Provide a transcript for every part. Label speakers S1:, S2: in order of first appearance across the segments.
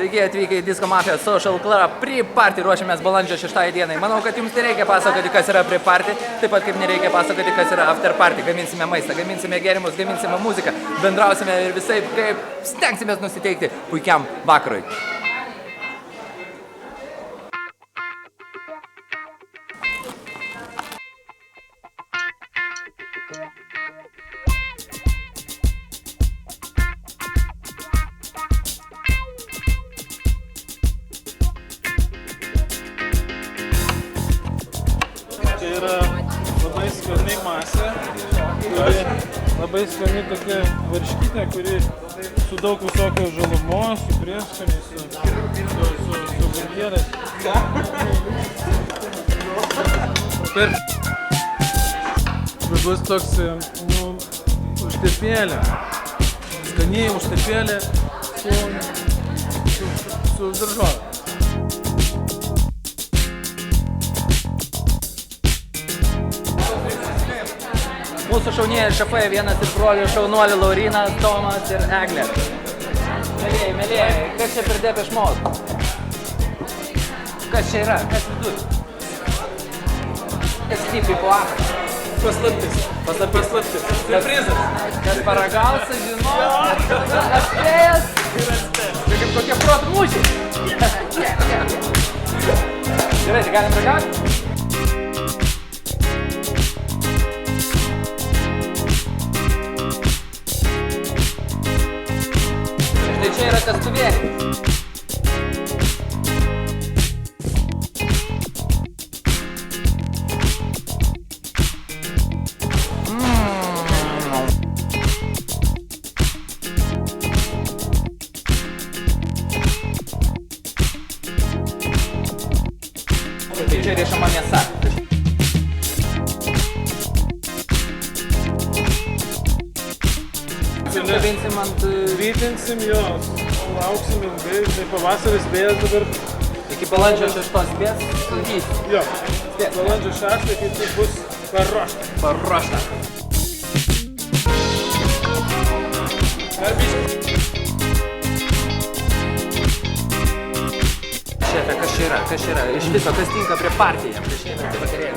S1: Sveiki atvykę į Disco Mafijos Social Club Pre-Party, ruošiamės balandžio 6 dienai. Manau, kad jums nereikia pasakoti, kas yra Pre-Party, taip pat kaip nereikia pasakoti, kas yra After Party. Gaminsime maistą, gaminsime gėrimus, gaminsime muziką, bendrausime ir visai kaip stengsimės nusiteikti puikiam vakarui.
S2: Čia yra labai skani masė, labai skani tokia varškytė, kuri su daug visokio žalumos, su prieskoniais, su burgerais. Bus toks, užtepėlė, skaniai užtepėlė su daržovė.
S1: Mūsų šaunieji šefai, vienas iš brolių šaunuolių Laurynas, Tomas ir Eglė. Mėlėjai, kas čia pridėp iš mūsų? Kas čia yra? Kas vidur? Kas slypi po apačią?
S2: Paslaptis. Surprizas.
S1: Kas paragausi, žinos, atspėjęs. Tai kaip kokie protų mūšiai. Gerai, tai galim ragauti? Tai čia yra kastuvėlė. Tai čia riešama mėsa. Kabinsim ant...
S2: Vytinsim jos, lauksim ilgai, tai pavasaris vėjas dabar.
S1: Iki balandžio 6 spės sudys.
S2: Jo, balandžio 6, kai tai bus paruošta.
S1: Paruošta. Šefe, kas čia yra? Kas čia yra? Iš viso, kas tinka prie partijam?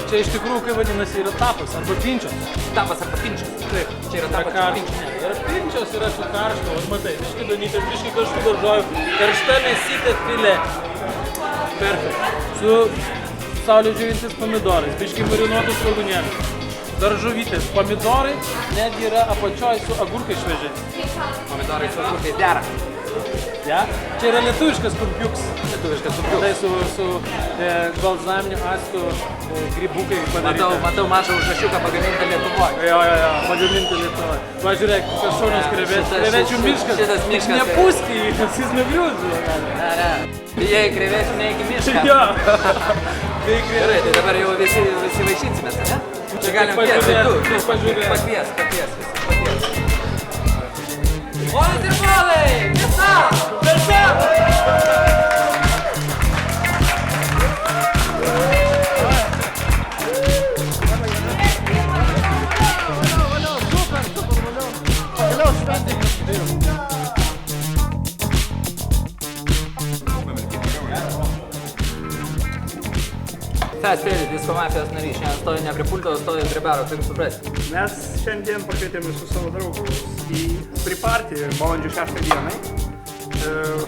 S2: Čia iš tikrųjų, kaip vadinasi, yra tapas arba pinčios.
S1: Tapas arba pinčios? Taip. Čia yra tapas arba pinčios.
S2: Yra pinčios, yra su karšto, aš matai, biški donytės, biški kažkų daržovių, karšta mėsytė filė. Perfekt. Su saulės džiovintais pomidorais, biški marinuotus svogūnėlius. Daržovytės, pomidorai, netgi yra apačioj su agurkai šviežiais.
S1: Pomidorai su agurkais dera.
S2: Ja? Čia yra lietuviškas kumpiuks.
S1: Lietuviškas kumpiuks.
S2: Tai su balzaminiu actu grybukai padaryti.
S1: Matau mažą užrašiuką pagamintą Lietuvoje.
S2: Jo, pagaminti Lietuvoje. Va, žiūrėk, kokios šaunios krevečių. Krevečių miškas.
S1: Šitas miškas.
S2: Nepūski jį, nes jis nugriūs.
S1: Ne. Bijai krevečių, neįgi mišką.
S2: Jo.
S1: Gerai, tai dabar jau visi vaišinsimės, ne? Čia galim pakvies. Ponas ir ponai, mėsa! Spėlį, Disco Mafijos narys, šiandien stovi ne prie pulto, stovi prie baro, kaip suprasti.
S3: Mes šiandien pakvietėme su savo draugu į Pre-Party balandžio 6 dienai,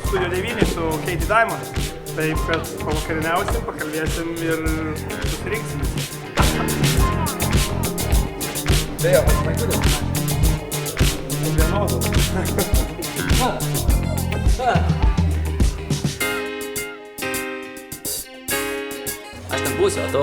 S3: Studio 9 su Katie Diamond. Taip, kad pavakariniausim, pakalbėsim ir susirinksim.
S1: Bejo, pasimaikudės.
S3: Vienodas.
S1: Aš ten būsiu, o tu?